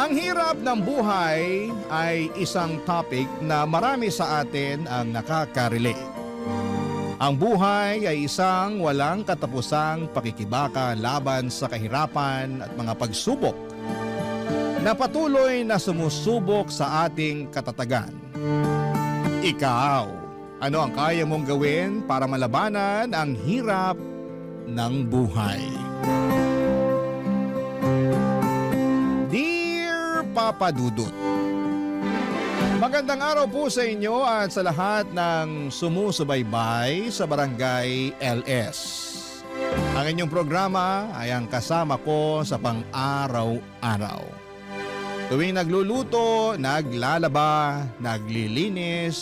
Ang hirap ng buhay ay isang topic na marami sa atin ang nakaka-relate. Ang buhay ay isang walang katapusang pakikibaka laban sa kahirapan at mga pagsubok na patuloy na sumusubok sa ating katatagan. Ikaw, ano ang kaya mong gawin para malabanan ang hirap ng buhay? Dear Papa Dudut, magandang araw po sa inyo at sa lahat ng sumusubaybay sa Barangay LS. Ang inyong programa ay ang kasama ko sa pang-araw-araw. Tuwing nagluluto, naglalaba, naglilinis,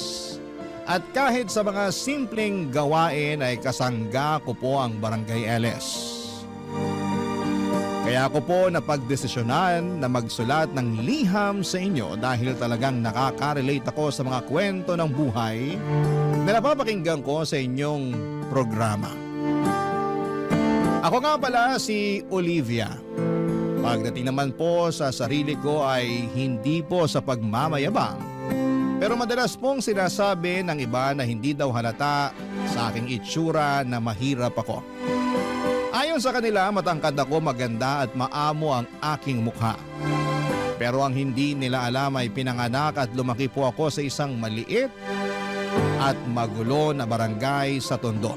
at kahit sa mga simpleng gawain ay kasangga ko po ang Barangay LS. Kaya ako po napagdesisyonan na magsulat ng liham sa inyo dahil talagang nakaka-relate ako sa mga kwento ng buhay na napapakinggan ko sa inyong programa. Ako nga pala si Olivia. Pagdating naman po sa sarili ko ay hindi po sa pagmamayabang, pero madalas pong sinasabi ng iba na hindi daw halata sa aking itsura na mahirap ako. Ayon sa kanila, matangkad ako, maganda at maamo ang aking mukha. Pero ang hindi nila alam ay pinanganak at lumaki po ako sa isang maliit at magulo na barangay sa Tondo.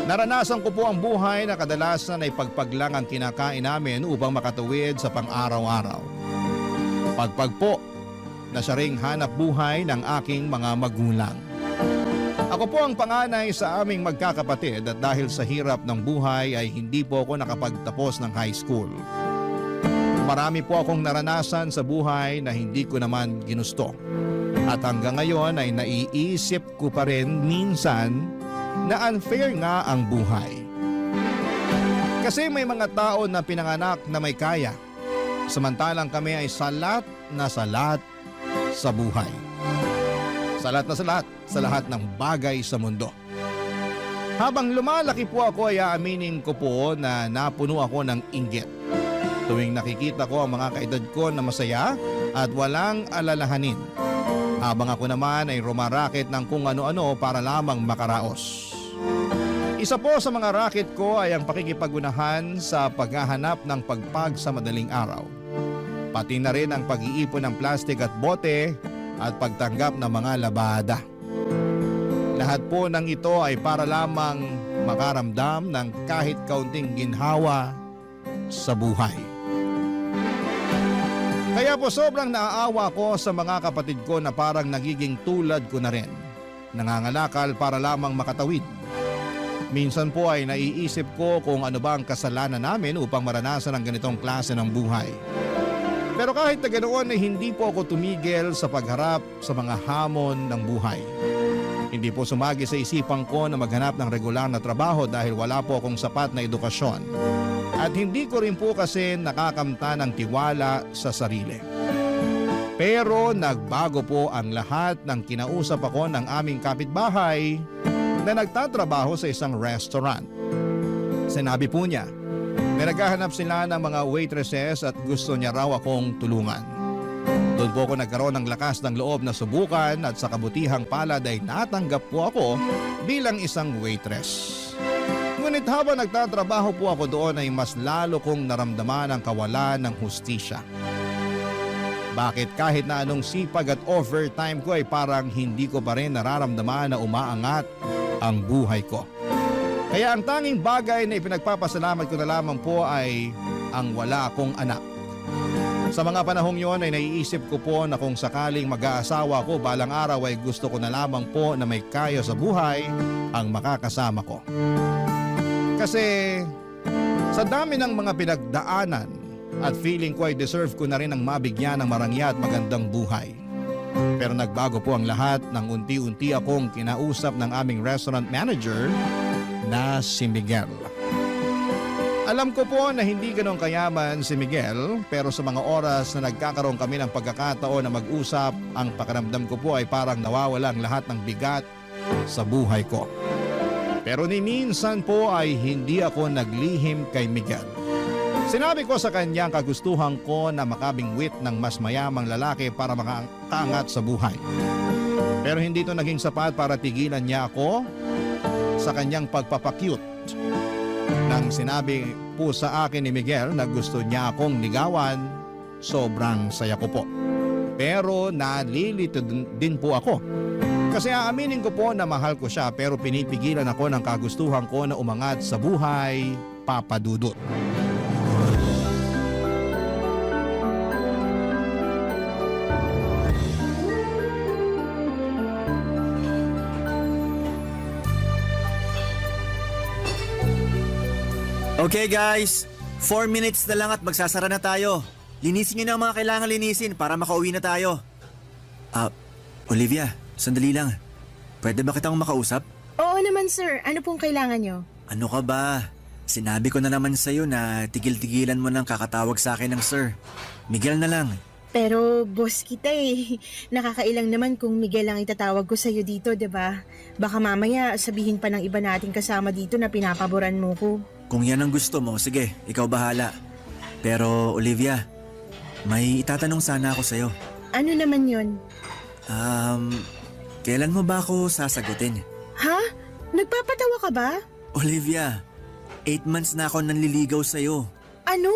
Naranasan ko po ang buhay na kadalasan ay pagpaglang ang kinakain namin upang makatuwid sa pang-araw-araw. Pagpag po na siya ring hanap buhay ng aking mga magulang. Ako po ang panganay sa aming magkakapatid at dahil sa hirap ng buhay ay hindi po ako nakapagtapos ng high school. Marami po akong naranasan sa buhay na hindi ko naman ginusto. At hanggang ngayon ay naiisip ko pa rin minsan na unfair nga ang buhay. Kasi may mga tao na pinanganak na may kaya, samantalang kami ay salat na salat sa buhay. Salat na salat sa lahat ng bagay sa mundo. Habang lumalaki po ako ay aaminin ko po na napuno ako ng inggit. Tuwing nakikita ko ang mga kaedad ko na masaya at walang alalahanin. Habang ako naman ay rumaraket ng kung ano-ano para lamang makaraos. Isa po sa mga racket ko ay ang pakikipagunahan sa paghahanap ng pagpag sa madaling araw. Pati na rin ang pag-iipon ng plastik at bote at pagtanggap ng mga labada. Lahat po ng ito ay para lamang makaramdam ng kahit kaunting ginhawa sa buhay. Kaya po sobrang naaawa ko sa mga kapatid ko na parang nagiging tulad ko na rin. Nangangalakal para lamang makatawid. Minsan po ay naiisip ko kung ano ba ang kasalanan namin upang maranasan ang ganitong klase ng buhay. Pero kahit na ganoon ay hindi po ako tumigil sa pagharap sa mga hamon ng buhay. Hindi po sumagi sa isipan ko na maghanap ng regular na trabaho dahil wala po akong sapat na edukasyon. At hindi ko rin po kasi nakakamta ng tiwala sa sarili. Pero nagbago po ang lahat ng kinausap ako ng aming kapitbahay na nagtatrabaho sa isang restaurant. Sinabi po niya, may naghahanap sila ng mga waitresses at gusto niya raw akong tulungan. Doon po ako nagkaroon ng lakas ng loob na subukan at sa kabutihang palad ay natanggap po ako bilang isang waitress. Ngunit habang nagtatrabaho po ako doon ay mas lalo kong naramdaman ang kawalan ng hustisya. Bakit kahit na anong sipag at overtime ko ay parang hindi ko pa rin nararamdaman na umaangat ang buhay ko. Kaya ang tanging bagay na ipinagpapasalamat ko na lamang po ay ang wala akong anak. Sa mga panahong yon ay naiisip ko po na kung sakaling mag-aasawa ko balang araw ay gusto ko na lamang po na may kaya sa buhay ang makakasama ko. Kasi sa dami ng mga pinagdaanan at feeling ko ay deserve ko na rin ang mabigyan ng marangya at magandang buhay. Pero nagbago po ang lahat nang unti-unti akong kinausap ng aming restaurant manager na si Miguel. Alam ko po na hindi ganong kayaman si Miguel, pero sa mga oras na nagkakaroon kami ng pagkakataon na mag-usap, ang pakiramdam ko po ay parang nawawala ang lahat ng bigat sa buhay ko. Pero ni minsan po ay hindi ako naglihim kay Miguel. Sinabi ko sa kanya ang kagustuhan ko na makabingwit ng mas mayamang lalaki para makaangat sa buhay. Pero hindi ito naging sapat para tigilan niya ako sa kanyang pagpapakyut. Nang sinabi po sa akin ni Miguel na gusto niya akong ligawan, sobrang saya ko po. Pero nalilito din po ako. Kasi aaminin ko po na mahal ko siya pero pinipigilan ako ng kagustuhan ko na umangat sa buhay, Papa Dudut. Okay guys, 4 minutes na lang at magsasara na tayo. Linisin nyo na ang mga kailangan linisin para makauwi na tayo. Olivia, sandali lang. Pwede ba kitang makausap? Oo naman sir, ano pong kailangan nyo? Ano ka ba? Sinabi ko na naman sa'yo na tigil-tigilan mo nang kakatawag sa akin ng sir. Miguel na lang. Pero boss kita eh. Nakakailang naman kung Miguel ang itatawag ko sa'yo dito, 'di ba? Baka mamaya sabihin pa ng iba nating kasama dito na pinapaboran mo ko. Kung yan ang gusto mo, sige, ikaw bahala. Pero Olivia, may itatanong sana ako sa'yo. Ano naman yon? Kailan mo ba ako sasagutin? Ha? Nagpapatawa ka ba? Olivia, 8 months na ako nanliligaw sa'yo. Ano?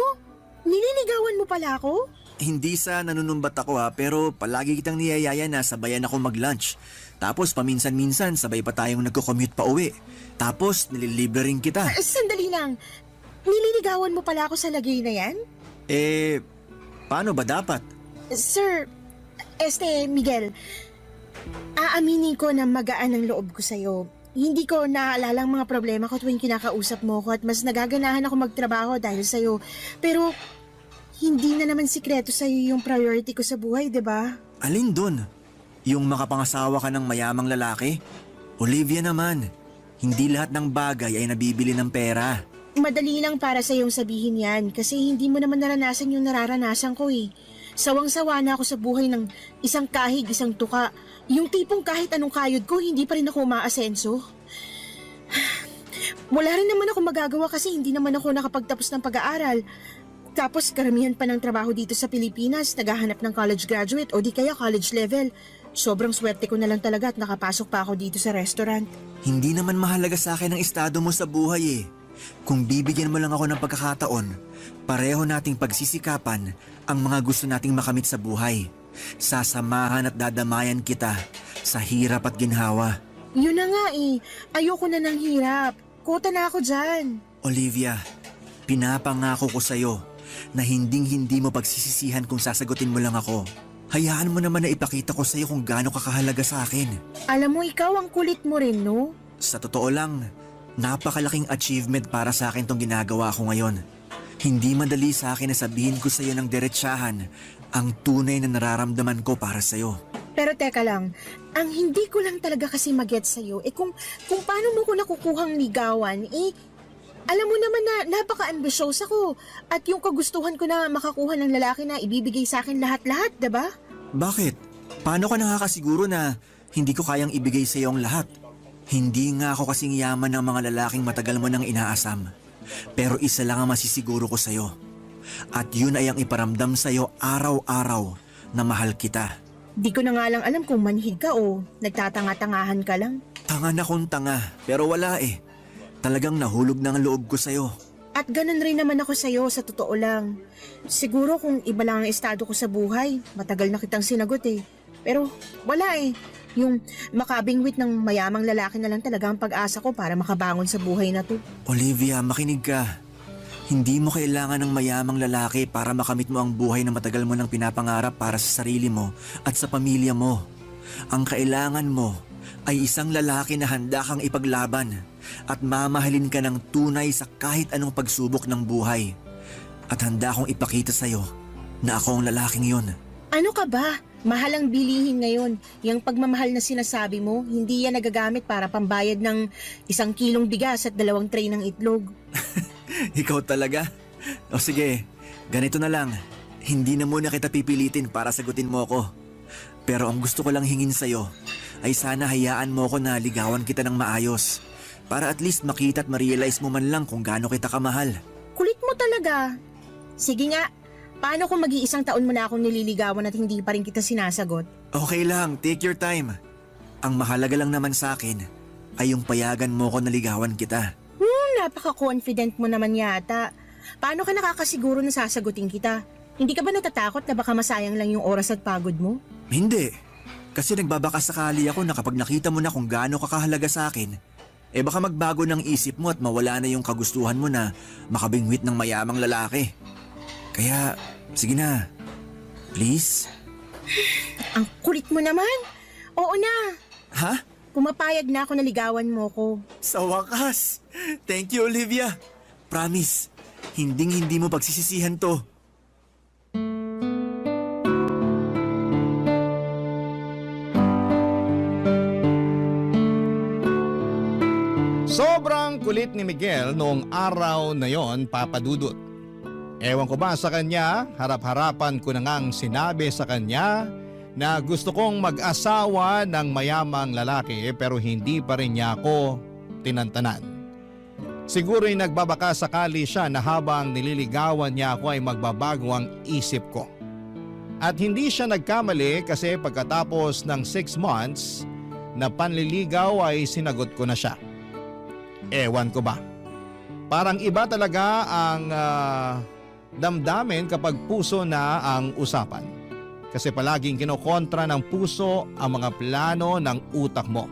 Nililigawan mo pala ako? Hindi sa nanunumbat ako pero palagi kitang niyayaya na sabayan ako mag-lunch. Tapos paminsan-minsan sabay pa tayong nagko-commute pa uwi. Tapos nililibre rin kita. Sandali lang. Nililigawan mo pala ako sa lagay na yan? Paano ba dapat? Sir, Miguel, aaminin ko na magaan ang loob ko sa'yo. Hindi ko naaalala ang mga problema ko tuwing kinakausap mo ko at mas nagaganahan ako magtrabaho dahil sa'yo. Pero hindi na naman sikreto sa'yo yung priority ko sa buhay, di ba? Alin dun? Yung makapangasawa ka ng mayamang lalaki? Olivia naman, hindi lahat ng bagay ay nabibili ng pera. Madali lang para sa'yong sabihin yan kasi hindi mo naman naranasan yung nararanasan ko eh. Sawang-sawa na ako sa buhay ng isang kahig, isang tuka. Yung tipong kahit anong kayod ko, hindi pa rin ako umaasenso. Wala rin naman ako magagawa kasi hindi naman ako nakapagtapos ng pag-aaral. Tapos karamihan pa ng trabaho dito sa Pilipinas, naghahanap ng college graduate o di kaya college level. Sobrang swerte ko na lang talaga at nakapasok pa ako dito sa restaurant. Hindi naman mahalaga sa akin ang estado mo sa buhay eh. Kung bibigyan mo lang ako ng pagkakataon, pareho nating pagsisikapan ang mga gusto nating makamit sa buhay. Sasamahan at dadamayan kita sa hirap at ginhawa. Yun na nga eh. Ayoko na ng hirap. Kota na ako dyan. Olivia, pinapangako ko sa'yo na hinding-hindi mo pagsisisihan kung sasagutin mo lang ako. Hayaan mo naman na ipakita ko sa'yo kung gaano kakahalaga sa akin. Alam mo, ikaw ang kulit mo rin, no? Sa totoo lang, napakalaking achievement para sa akin tong ginagawa ko ngayon. Hindi madali sa akin na sabihin ko sa'yo ng diretsahan ang tunay na nararamdaman ko para sa'yo. Pero teka lang, ang hindi ko lang talaga kasi mag-gets sa'yo, kung paano mo ko nakukuhang ligawan, alam mo naman na napaka-ambitious ako at yung kagustuhan ko na makakuha ng lalaki na ibibigay sa akin lahat-lahat, diba? Bakit? Paano ka nakakasiguro na hindi ko kayang ibigay sa iyo ang lahat? Hindi nga ako kasing yaman ng mga lalaking matagal mo nang inaasam. Pero isa lang ang masisiguro ko sa iyo. At yun ay ang iparamdam sa iyo araw-araw na mahal kita. Di ko na nga lang alam kung manhid ka o nagtatanga-tangahan ka lang. Tanga na kung tanga, pero wala eh. Talagang nahulog na ang loob ko sa'yo. At ganun rin naman ako sa'yo sa totoo lang. Siguro kung iba lang ang estado ko sa buhay, matagal na kitang sinagot eh. Pero wala eh. Yung makabingwit ng mayamang lalaki na lang talaga ang pag-asa ko para makabangon sa buhay na to. Olivia, makinig ka. Hindi mo kailangan ng mayamang lalaki para makamit mo ang buhay na matagal mo nang pinapangarap para sa sarili mo at sa pamilya mo. Ang kailangan mo ay isang lalaki na handa kang ipaglaban at mamahalin ka ng tunay sa kahit anong pagsubok ng buhay. At handa akong ipakita sa'yo na ako ang lalaking yon. Ano ka ba? Mahal ang bilihin ngayon. Yung pagmamahal na sinasabi mo, hindi yan nagagamit para pambayad ng 1 kilong bigas at 2 tray ng itlog. Ikaw talaga? O sige, ganito na lang. Hindi na muna kita pipilitin para sagutin mo ako. Pero ang gusto ko lang hingin sa'yo ay sana hayaan mo ako na ligawan kita ng maayos. Para at least makita at ma-realize mo man lang kung gaano kita kamahal. Kulit mo talaga. Sige nga, paano kung mag-iisang taon mo na akong nililigawan at hindi pa rin kita sinasagot? Okay lang, take your time. Ang mahalaga lang naman sa akin ay yung payagan mo ko na ligawan kita. Napaka-confident mo naman yata. Paano ka nakakasiguro na sasagutin kita? Hindi ka ba natatakot na baka masayang lang yung oras at pagod mo? Hindi. Kasi nagbabaka sakali ako na kapag nakita mo na kung gaano ka kahalaga sa akin, baka magbago ng isip mo at mawala na yung kagustuhan mo na makabingwit ng mayamang lalaki. Kaya, sige na. Please? Ang kulit mo naman. Oo na. Ha? Pumapayag na ako na ligawan mo ko. Sa wakas! Thank you, Olivia. Promise, hinding-hindi mo pagsisisihan to. Sobrang kulit ni Miguel noong araw na yon, Papa Dudut. Ewan ko ba sa kanya, harap-harapan ko na ngang sinabi sa kanya na gusto kong mag-asawa ng mayamang lalaki pero hindi pa rin niya ako tinantanan. Siguro'y nagbabaka sakali siya na habang nililigawan niya ako ay magbabago ang isip ko. At hindi siya nagkamali kasi pagkatapos ng 6 months na panliligaw ay sinagot ko na siya. Ewan ko ba? Parang iba talaga ang damdamin kapag puso na ang usapan. Kasi palaging kinokontra ng puso ang mga plano ng utak mo.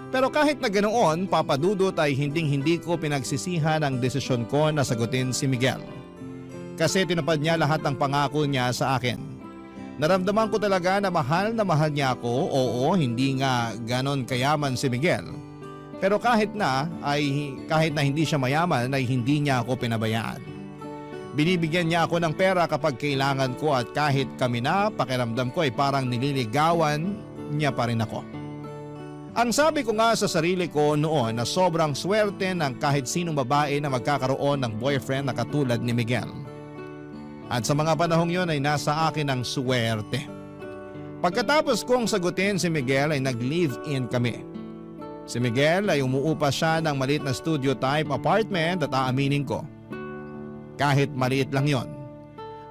Pero kahit na ganoon, Papa Dudut, ay hinding-hindi ko pinagsisihan ang desisyon ko na sagutin si Miguel. Kasi tinupad niya lahat ng pangako niya sa akin. Naramdaman ko talaga na mahal niya ako. Oo, hindi nga ganon kayaman si Miguel. Pero kahit na hindi siya mayaman ay hindi niya ako pinabayaan. Binibigyan niya ako ng pera kapag kailangan ko at kahit kami na, pakiramdam ko ay parang nililigawan niya pa rin ako. Ang sabi ko nga sa sarili ko noon na sobrang swerte ng kahit sinong babae na magkakaroon ng boyfriend na katulad ni Miguel. At sa mga panahong yon ay nasa akin ang swerte. Pagkatapos kong sagutin si Miguel ay nag-live-in kami. Si Miguel ay umuupa siya ng maliit na studio type apartment at aaminin ko. Kahit maliit lang yon.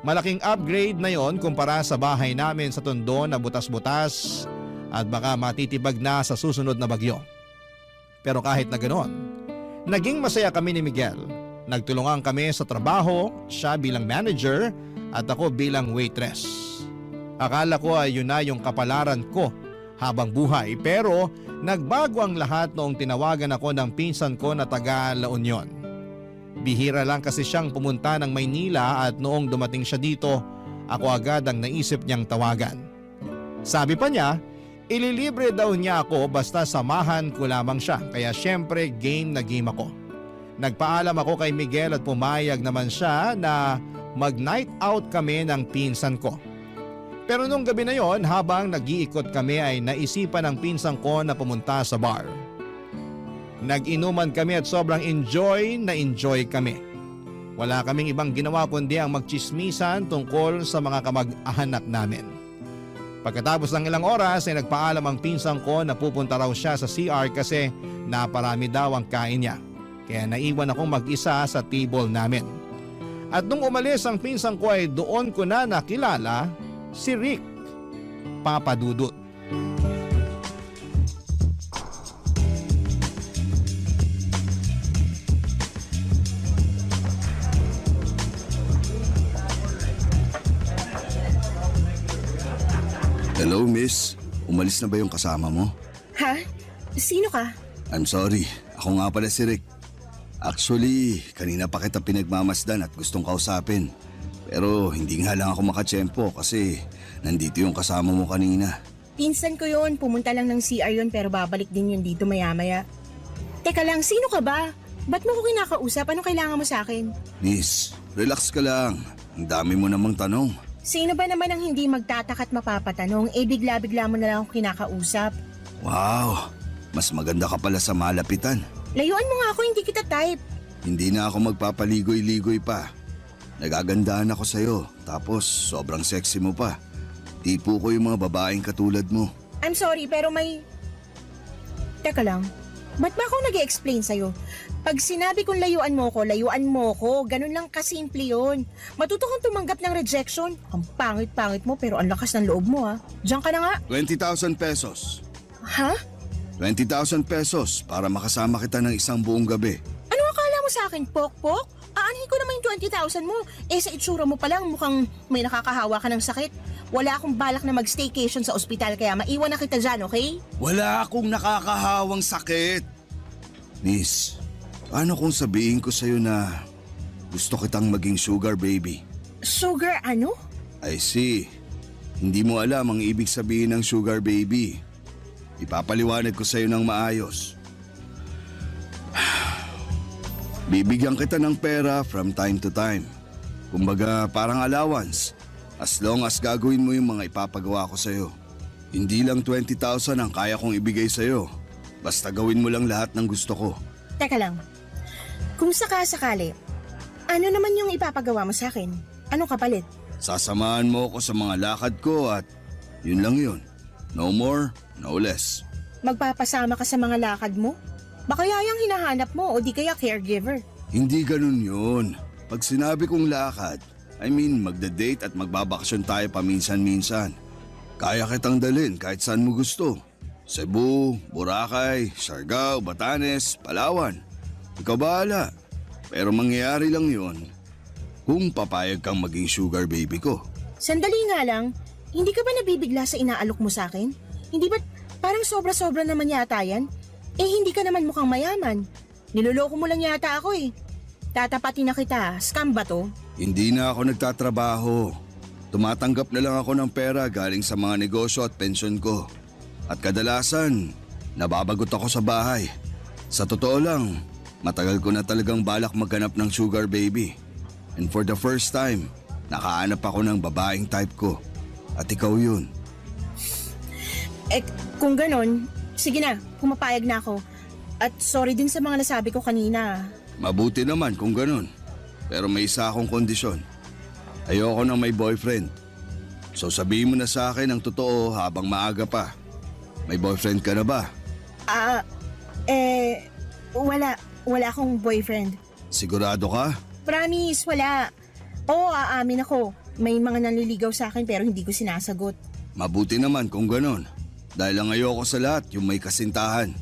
Malaking upgrade na yon kumpara sa bahay namin sa Tondo na butas-butas at baka matitibag na sa susunod na bagyo. Pero kahit na ganoon, naging masaya kami ni Miguel. Nagtulungan kami sa trabaho, siya bilang manager at ako bilang waitress. Akala ko ay yun na yung kapalaran ko habang buhay pero nagbago ang lahat noong tinawagan ako ng pinsan ko na taga La Union. Bihira lang kasi siyang pumunta ng Maynila at noong dumating siya dito, ako agad ang naisip niyang tawagan. Sabi pa niya, ililibre daw niya ako basta samahan ko lamang siya kaya syempre game na game ako. Nagpaalam ako kay Miguel at pumayag naman siya na mag-night out kami ng pinsan ko. Pero nung gabi na yon habang nag-iikot kami ay naisipan ng pinsan ko na pumunta sa bar. Nag-inuman kami at sobrang enjoy kami. Wala kaming ibang ginawa kundi ang magchismisan tungkol sa mga kamag-anak namin. Pagkatapos ng ilang oras ay nagpaalam ang pinsan ko na pupunta raw siya sa CR kasi naparami daw ang kain niya. Kaya naiwan akong mag-isa sa table namin. At nung umalis ang pinsan ko ay doon ko na nakilala si Rick, Papa Dudut. Hello, miss. Umalis na ba yung kasama mo? Ha? Sino ka? I'm sorry. Ako nga pala si Rick. Actually, kanina pa kita pinagmamasdan at gustong kausapin. Pero hindi nga lang ako makatsyempo kasi nandito yung kasama mo kanina. Pinsan ko yun. Pumunta lang ng CR yun pero babalik din yun dito maya-maya. Teka lang, sino ka ba? Ba't mo ko kinakausap? Anong kailangan mo sa akin? Miss, relax ka lang. Ang dami mo namang tanong. Sino ba naman ang hindi magtataka at mapapatanong? Bigla-bigla mo na lang ako kinakausap. Wow, mas maganda ka pala sa malapitan. Layuan mo nga ako, hindi kita type. Hindi na ako magpapaligoy-ligoy pa. Nagagandaan ako sa'yo, tapos sobrang sexy mo pa. Tipo ko yung mga babaeng katulad mo. I'm sorry, pero may... Teka lang, Ba't ba ako nag-i-explain sa'yo? Pag sinabi kong layuan mo ko, ganun lang kasimple yun. Matuto kang tumanggap ng rejection. Ang pangit-pangit mo pero ang lakas ng loob mo ha. Diyan ka na nga. 20,000 pesos. Ha? 20,000 pesos para makasama kita ng isang buong gabi. Ano akala mo sa akin, pok-pok? Aanhin ko naman yung 20,000 mo. Sa itsura mo pa lang mukhang may nakakahawa ka ng sakit. Wala akong balak na mag-staycation sa ospital kaya maiwan na kita dyan, okay? Wala akong nakakahawang sakit. Miss, paano kung sabihin ko sa'yo na gusto kitang maging sugar baby? Sugar ano? I see. Hindi mo alam ang ibig sabihin ng sugar baby. Ipapaliwanag ko sa'yo ng maayos. Bibigyan kita ng pera from time to time. Kumbaga parang allowance. As long as gagawin mo yung mga ipapagawa ko sa'yo. Hindi lang 20,000 ang kaya kong ibigay sa'yo. Basta gawin mo lang lahat ng gusto ko. Teka lang. Kung sakasakali, ano naman yung ipapagawa mo sa akin? Anong kapalit? Sasamahan mo ako sa mga lakad ko at yun lang yun. No more, no less. Magpapasama ka sa mga lakad mo? Baka yayang hinahanap mo o di kaya caregiver. Hindi ganun yun. Pag sinabi kong lakad, I mean magda-date at magbabakasyon tayo paminsan-minsan. Kaya kitang dalhin kahit saan mo gusto. Cebu, Boracay, Siargao, Batanes, Palawan. Ikaw bahala. Pero mangyayari lang yun kung papayag kang maging sugar baby ko. Sandali nga lang, hindi ka ba nabibigla sa inaalok mo sa akin? Hindi ba parang sobra-sobra naman yata yan? Hindi ka naman mukhang mayaman. Niloloko mo lang yata ako eh. Tatapatin na kita, scam ba to? Hindi na ako nagtatrabaho. Tumatanggap na lang ako ng pera galing sa mga negosyo at pensyon ko. At kadalasan, nababagot ako sa bahay. Sa totoo lang, matagal ko na talagang balak maghanap ng sugar baby. And for the first time, nakahanap ako ng babaeng type ko. At ikaw yun. Kung ganon, sige na, pumapayag na ako. At sorry din sa mga nasabi ko kanina. Mabuti naman kung ganun. Pero may isa akong kondisyon. Ayoko nang may boyfriend. So sabihin mo na sa akin ang totoo habang maaga pa. May boyfriend ka na ba? Wala akong boyfriend. Sigurado ka? Promise, wala. Oo, aamin ako. May mga nanliligaw sa akin pero hindi ko sinasagot. Mabuti naman kung ganun. Dahil ang ayoko sa lahat yung may kasintahan.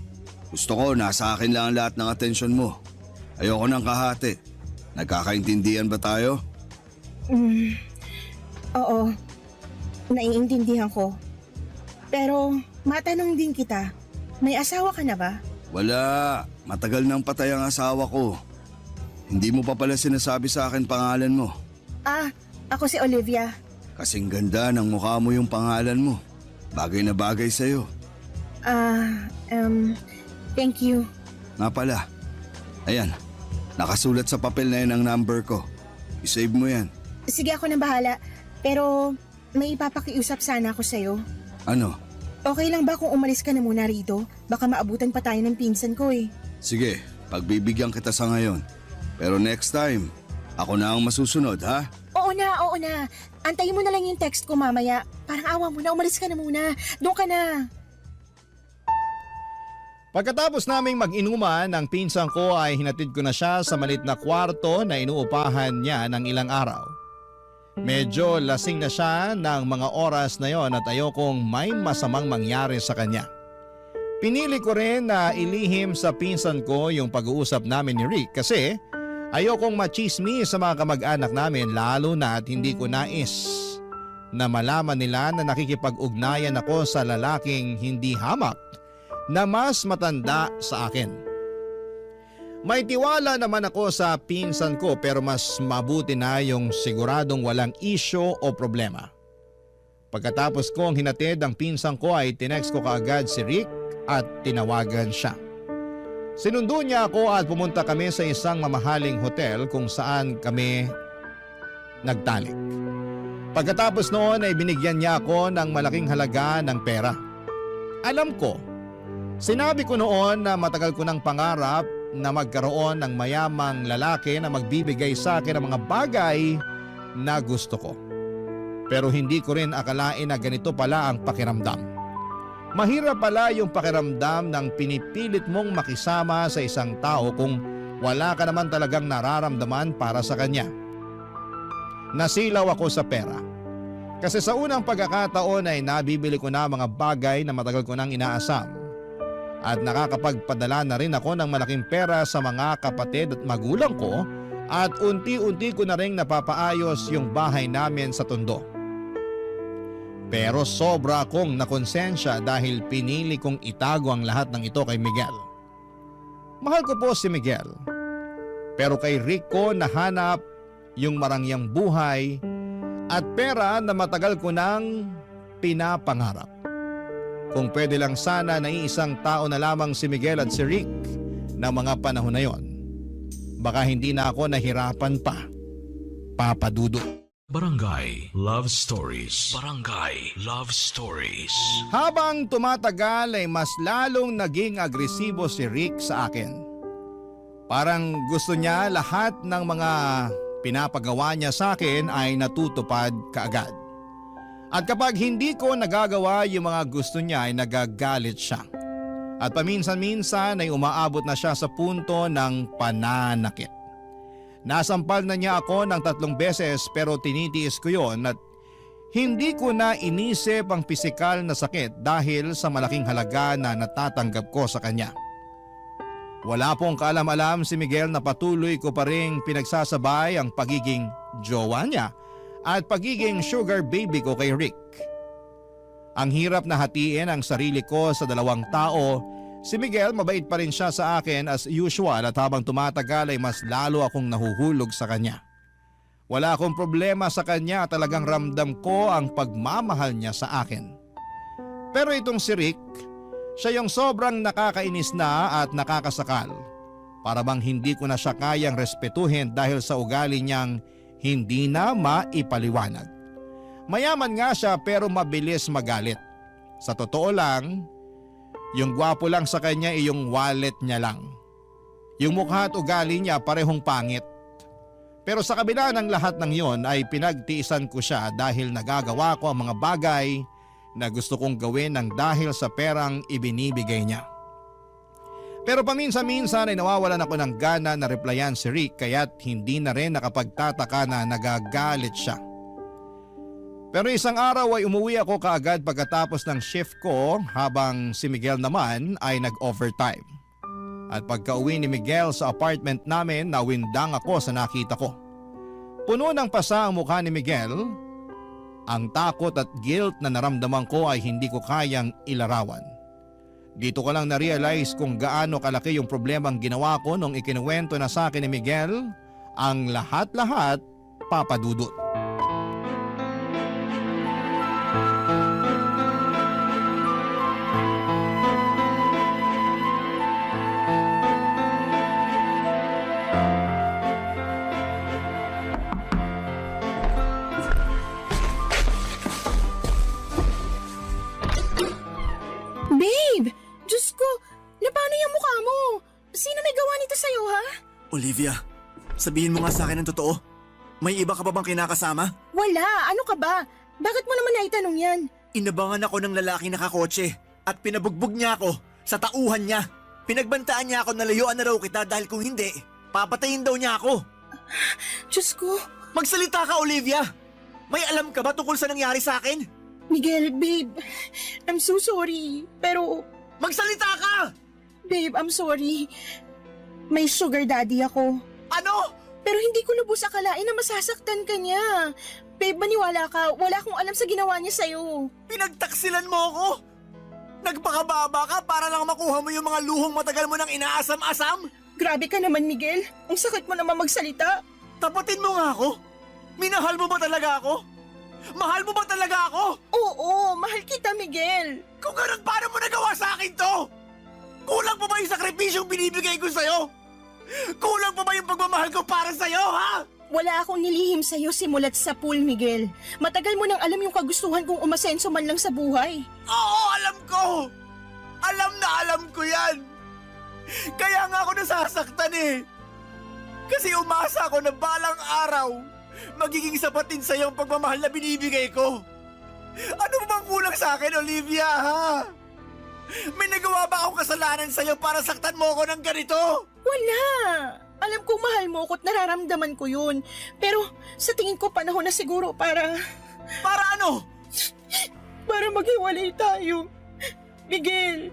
Gusto ko nasa akin lang ang lahat ng atensyon mo. Ayoko ng kahati. Nagkakaintindihan ba tayo? Oo, naiintindihan ko. Pero matanong din kita, may asawa ka na ba? Wala. Matagal nang patay ang asawa ko. Hindi mo pa pala sinasabi sa akin pangalan mo. Ako si Olivia. Kasing ganda ng mukha mo yung pangalan mo. Bagay na bagay sa'yo. Thank you. Nga pala. Ayan. Nakasulat sa papel na yan ang number ko. I-save mo yan. Sige, ako na bahala. Pero may ipapakiusap sana ako sa'yo. Ano? Okay lang ba kung umalis ka na muna rito? Baka maabutan pa tayo ng pinsan ko eh. Sige, pagbibigyan kita sa ngayon. Pero next time, ako na ang masusunod, ha? Oo na. Antayin mo na lang yung text ko mamaya. Parang awa mo na, umalis ka na muna. Doon ka na. Pagkatapos naming mag-inuman, ang pinsan ko ay hinatid ko na siya sa malit na kwarto na inuupahan niya ng ilang araw. Medyo lasing na siya ng mga oras na yon at ayokong may masamang mangyari sa kanya. Pinili ko rin na ilihim sa pinsan ko yung pag-uusap namin ni Rick kasi ayokong machismis sa mga kamag-anak namin lalo na at hindi ko nais na malaman nila na nakikipag-ugnayan ako sa lalaking hindi hamak na mas matanda sa akin. May tiwala naman ako sa pinsan ko pero mas mabuti na yung siguradong walang isyo o problema. Pagkatapos kong hinatid ang pinsan ko ay tinext ko kaagad si Rick at tinawagan siya. Sinundo niya ako at pumunta kami sa isang mamahaling hotel kung saan kami nagtalik. Pagkatapos noon ay binigyan niya ako ng malaking halaga ng pera. Alam ko, sinabi ko noon na matagal ko ng pangarap na magkaroon ng mayamang lalaki na magbibigay sa akin ng mga bagay na gusto ko. Pero hindi ko rin akalain na ganito pala ang pakiramdam. Mahirap pala yung pakiramdam ng pinipilit mong makisama sa isang tao kung wala ka naman talagang nararamdaman para sa kanya. Nasilaw ako sa pera. Kasi sa unang pagkakataon ay nabibili ko na mga bagay na matagal ko nang inaasam. At nakakapagpadala na rin ako ng malaking pera sa mga kapatid at magulang ko at unti-unti ko na rin napapaayos yung bahay namin sa Tondo. Pero sobra akong nakonsensya dahil pinili kong itago ang lahat ng ito kay Miguel. Mahal ko po si Miguel. Pero kay Rick ko nahanap yung marangyang buhay at pera na matagal ko nang pinapangarap. Kung pwede lang sana na iisang tao na lamang si Miguel at si Rick na mga panahon na yon, baka hindi na ako nahirapan pa. Papa Dudut. Barangay Love Stories. Barangay Love Stories. Habang tumatagal ay mas lalong naging agresibo si Rick sa akin. Parang gusto niya lahat ng mga pinapagawa niya sa akin ay natutupad kaagad. At kapag hindi ko nagagawa yung mga gusto niya ay nagagalit siya. At paminsan-minsan ay umaabot na siya sa punto ng pananakit. Nasampal na niya ako ng 3 beses pero tinitiis ko yon at hindi ko na inisip ang pisikal na sakit dahil sa malaking halaga na natatanggap ko sa kanya. Wala pong kaalam-alam si Miguel na patuloy ko pa ring pinagsasabay ang pagiging jowa niya at pagiging sugar baby ko kay Rick. Ang hirap na hatiin ang sarili ko sa 2 tao. Si Miguel mabait pa rin siya sa akin as usual at habang tumatagal ay mas lalo akong nahuhulog sa kanya. Wala akong problema sa kanya at talagang ramdam ko ang pagmamahal niya sa akin. Pero itong si Rick, siya yung sobrang nakakainis na at nakakasakal. Para bang hindi ko na siya kayang respetuhin dahil sa ugali niyang hindi na maipaliwanag. Mayaman nga siya pero mabilis magalit. Sa totoo lang, yung gwapo lang sa kanya ay yung wallet niya lang. Yung mukha at ugali niya parehong pangit. Pero sa kabila ng lahat ng yon ay pinagtiisan ko siya dahil nagagawa ko ang mga bagay na gusto kong gawin ng dahil sa perang ibinibigay niya. Pero paminsan-minsan ay nawawalan ako ng gana na replyan si Rick kaya't hindi na rin nakapagtataka na nagagalit siya. Pero isang araw ay umuwi ako kaagad pagkatapos ng shift ko habang si Miguel naman ay nag-overtime. At pagka-uwi ni Miguel sa apartment namin, nawindang ako sa nakita ko. Puno ng pasa ang mukha ni Miguel. Ang takot at guilt na naramdaman ko ay hindi ko kayang ilarawan. Dito ko lang na-realize kung gaano kalaki yung problemang ginawa ko nung ikinuwento na sa akin ni Miguel ang lahat-lahat, Papa Dudut. Babe! Diyos ko! Napano yung mukha mo? Sino may gawa nito sa'yo, ha? Olivia, sabihin mo nga sa akin ang totoo. May iba ka pa bang kinakasama? Wala! Ano ka ba? Bakit mo naman naitanong yan? Inabangan ako ng lalaki nakakotse at pinabugbog niya ako sa tauhan niya. Pinagbantaan niya ako na layuan na raw kita dahil kung hindi, papatayin daw niya ako. Diyos ko! Magsalita ka, Olivia! May alam ka ba tungkol sa nangyari sa akin? Miguel, babe, I'm so sorry. Pero, Magsalita ka! babe, I'm sorry. May sugar daddy ako. Ano? Pero hindi ko lubos akalain na masasaktan ka niya. Babe, maniwala ka. Wala akong alam sa ginawa niya sa'yo. Pinagtaksilan mo ako? Nagpakababa ka para lang makuha mo yung mga luhong matagal mo nang inaasam-asam? Grabe ka naman, Miguel. Ang sakit mo naman magsalita. Tapatin mo nga ako? Minahal mo ba talaga ako? Mahal mo ba talaga ako? Oo, mahal kita, Miguel. Kung ganun, paano mo nagawa sa akin to? Kulang pa ba yung sakripisyong binibigay ko sa'yo? Kulang pa ba yung pagmamahal ko para sa'yo, ha? Wala akong nilihim sa'yo simulat sa pool, Miguel. Matagal mo nang alam yung kagustuhan kong umasenso man lang sa buhay. Oo, alam ko! Alam na alam ko yan! Kaya nga ako nasasaktan eh! Kasi umasa ako na balang araw magiging sapat din sa'yo ang pagmamahal na binibigay ko. Ano ba bang kulang sa akin, Olivia, ha? May nagawa ba akong kasalanan sa'yo para saktan mo ako ng ganito? Wala! Alam kong mahal mo ko at nararamdaman ko yun. Pero sa tingin ko panahon na siguro para Para ano? maghiwalay tayo. Miguel,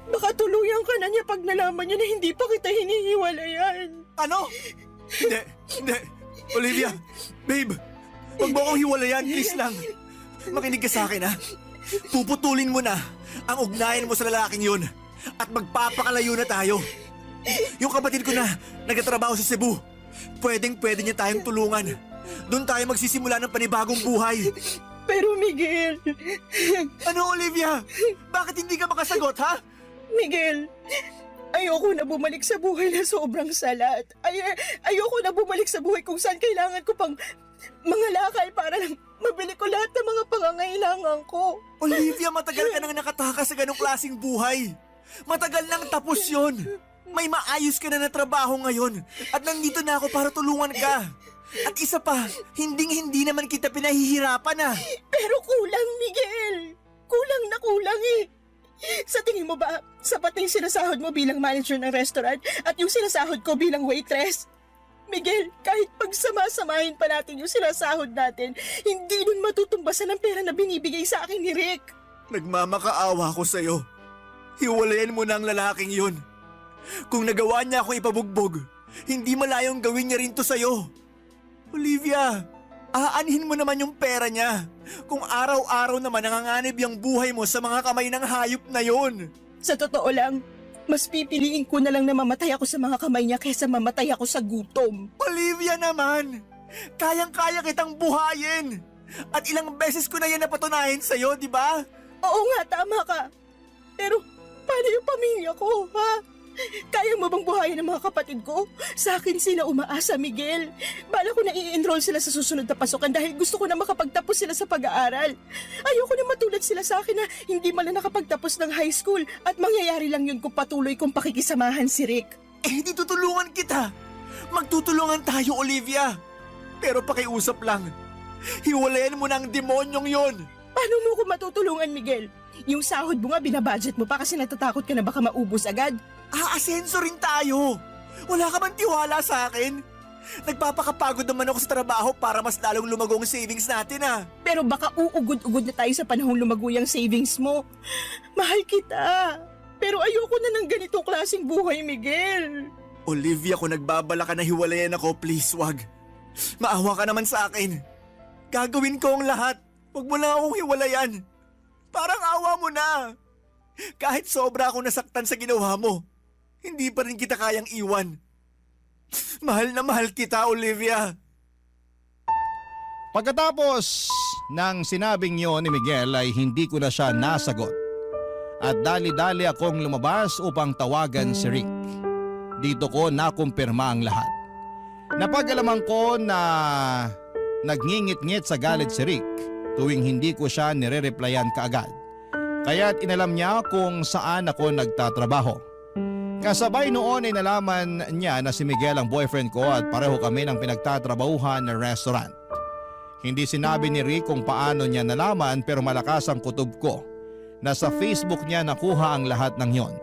baka tuluyan ka na niya pag nalaman niya na hindi pa kita hinihiwalayan. Ano? Hindi. Olivia, babe, huwag mo akong hiwalayan, please lang. Makinig ka sa akin, ha? Puputulin mo na ang ugnayan mo sa lalaking yun at magpapakalayo na tayo. Yung kapatid ko na nagtatrabaho sa Cebu, pwede niya tayong tulungan. Doon tayo magsisimula ng panibagong buhay. Pero Miguel, Ano, Olivia? Bakit hindi ka makasagot, ha? Miguel, ayoko na bumalik sa buhay na sobrang salat. Ayoko na bumalik sa buhay kung saan kailangan ko pang mga lakay para lang mabili ko lahat ng mga pangangailangan ko. Olivia, matagal ka nang nakatakas sa ganong klaseng buhay. Matagal nang tapos yon. May maayos ka na trabaho ngayon at nandito na ako para tulungan ka. At isa pa, hindi naman kita pinahihirapan ah. Pero kulang, Miguel. Kulang eh. Sa tingin mo ba, sapat na yung sinasahod mo bilang manager ng restaurant at yung sinasahod ko bilang waitress? Miguel, kahit pagsamasamahin pa natin yung sinasahod natin, hindi nun matutumbasan ang pera na binibigay sa akin ni Rick. Nagmamakaawa ko sa'yo. Hiwalayan mo na ang lalaking yun. Kung nagawa niya akong ipabugbog, hindi malayong gawin niya rin to sa'yo. Olivia, aanhin mo naman yung pera niya. Kung araw-araw naman nanganganib yung buhay mo sa mga kamay ng hayop na yon. Sa totoo lang, mas pipiliin ko na lang na mamatay ako sa mga kamay niya kaysa mamatay ako sa gutom. Olivia naman, kayang-kaya kitang buhayin. At ilang beses ko na yan napatunayan sa'yo, di ba? Oo nga, tama ka. Pero paano yung pamilya ko, ha? Kaya mo bang buhayin ang mga kapatid ko? Sa akin sila umaasa, Miguel. Bala ko na i-enroll sila sa susunod na pasukan dahil gusto ko na makapagtapos sila sa pag-aaral. Ayoko na matulad sila sa akin na hindi man lang nakapagtapos ng high school at mangyayari lang yun kung patuloy kong pakikisamahan si Rick. Eh, di tutulungan kita. Magtutulungan tayo, Olivia. Pero pakiusap lang. Hiwalayan mo na ang demonyong yon. Paano mo ko matutulungan, Miguel? Yung sahod mo nga binabudget mo pa kasi natatakot ka na baka maubos agad. Aasenso rin tayo. Wala ka bang tiwala sa akin? Nagpapakapagod naman ako sa trabaho para mas lalong lumago ang savings natin ah. Pero baka uugod-ugod na tayo sa panahong lumago yung savings mo. Mahal kita. Pero ayoko na ng ganitong klaseng buhay, Miguel. Olivia, kung nagbabala ka na hiwalayan ako, please wag. Maawa ka naman sa akin. Gagawin ko ang lahat. Huwag mo na akong hiwalayan. Parang awa mo na. Kahit sobra akong nasaktan sa ginawa mo, hindi pa rin kita kayang iwan. Mahal na mahal kita, Olivia. Pagkatapos ng sinabing yon ni Miguel ay hindi ko na siya nasagot. At dali-dali akong lumabas upang tawagan si Rick. Dito ko nakumpirma ang lahat. Napag-alaman ko na nagngingit-ngit sa galit si Rick tuwing hindi ko siya nire-replyan kaagad. Kaya't inalam niya kung saan ako nagtatrabaho. Kasabay noon ay nalaman niya na si Miguel ang boyfriend ko at pareho kami ng pinagtatrabahuhan na restaurant. Hindi sinabi ni Rick kung paano niya nalaman pero malakas ang kutob ko na sa Facebook niya nakuha ang lahat ng yon.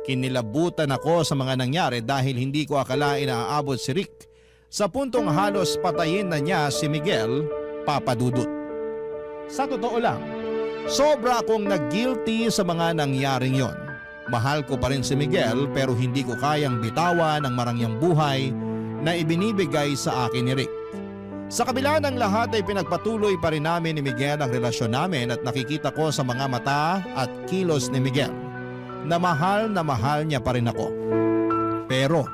Kinilabutan ako sa mga nangyari dahil hindi ko akalain na aabot si Rick sa puntong halos patayin na niya si Miguel, Papa Dudut. Sa totoo lang, sobra akong nag-guilty sa mga nangyaring yon. Mahal ko pa rin si Miguel pero hindi ko kayang bitawan ang marangyang buhay na ibinibigay sa akin ni Rick. Sa kabila ng lahat ay pinagpatuloy pa rin namin ni Miguel ang relasyon namin at nakikita ko sa mga mata at kilos ni Miguel na mahal niya pa rin ako. Pero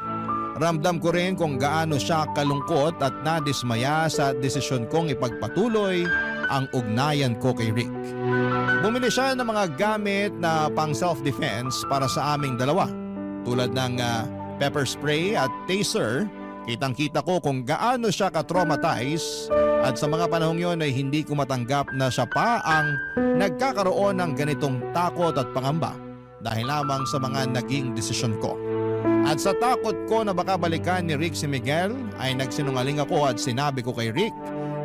ramdam ko rin kung gaano siya kalungkot at nadismaya sa desisyon kong ipagpatuloy ang ugnayan ko kay Rick. Bumili siya ng mga gamit na pang self-defense para sa aming dalawa tulad ng pepper spray at taser. Kitang-kita ko kung gaano siya ka-traumatize at sa mga panahong yon ay hindi ko matanggap na siya pa ang nagkakaroon ng ganitong takot at pangamba dahil lamang sa mga naging desisyon ko. At sa takot ko na baka balikan ni Rick si Miguel ay nagsinungaling ako at sinabi ko kay Rick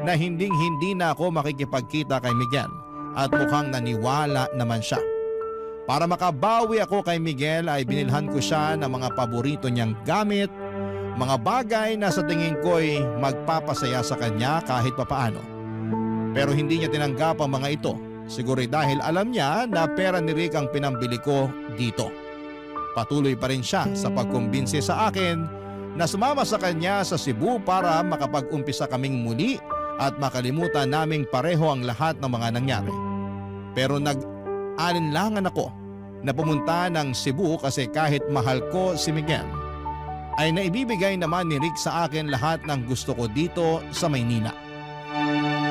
na hindi na ako makikipagkita kay Miguel at mukhang naniwala naman siya. Para makabawi ako kay Miguel ay binilhan ko siya ng mga paborito niyang gamit, mga bagay na sa tingin ko'y magpapasaya sa kanya kahit papaano. Pero hindi niya tinanggap ang mga ito, siguro dahil alam niya na pera ni Rick ang pinambili ko dito. Patuloy pa rin siya sa pagkumbinsi sa akin na sumama sa kanya sa Cebu para makapag-umpisa kaming muli at makalimutan naming pareho ang lahat ng mga nangyari. Pero nag-alinlangan ako na pumunta ng Cebu kasi kahit mahal ko si Miguel, ay naibibigay naman ni Rick sa akin lahat ng gusto ko dito sa Maynila.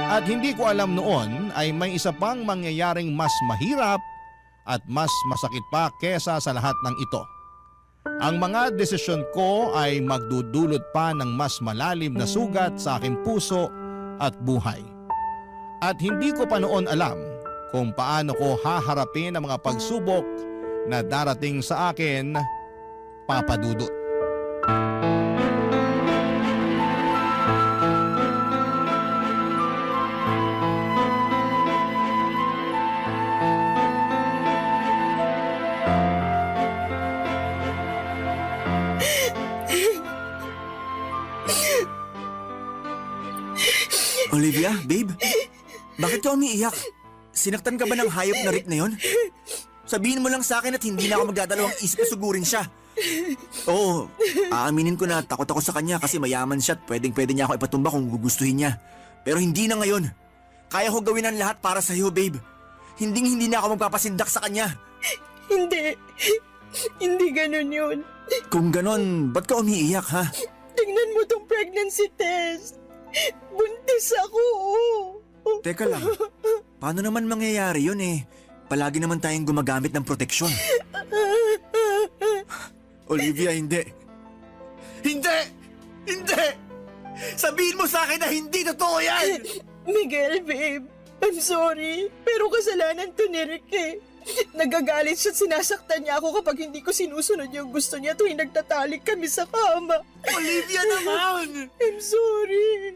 At hindi ko alam noon ay may isa pang mangyayaring mas mahirap at mas masakit pa kesa sa lahat ng ito. Ang mga desisyon ko ay magdudulot pa ng mas malalim na sugat sa aking puso at buhay. At hindi ko pa noon alam kung paano ko haharapin ang mga pagsubok na darating sa akin, Papa Dudut. Olivia, babe, bakit ka umiiyak? Sinaktan ka ba ng hayop na Rick na yon? Sabihin mo lang sa akin at hindi na ako magdadalawang isip na sugurin siya. Oo, aaminin ko na takot ako sa kanya kasi mayaman siya at pwede niya ako ipatumba kung gugustuhin niya. Pero hindi na ngayon. Kaya ko gawin ang lahat para sa iyo, babe. Hindi na ako magpapasindak sa kanya. Hindi. Hindi ganun yun. Kung ganon, ba't ka umiiyak, ha? Tingnan mo tong pregnancy test. Buntis ako. Teka lang, paano naman mangyayari yun eh? Palagi naman tayong gumagamit ng proteksyon. Olivia, hindi. Hindi! Hindi! Sabihin mo sa akin na hindi totoo yan! Miguel, babe. I'm sorry. Pero kasalanan to ni Rick eh. Nagagalit siya at sinasaktan niya ako kapag hindi ko sinusunod yung gusto niya tuwing nagtatalik kami sa kama. Olivia naman! I'm sorry.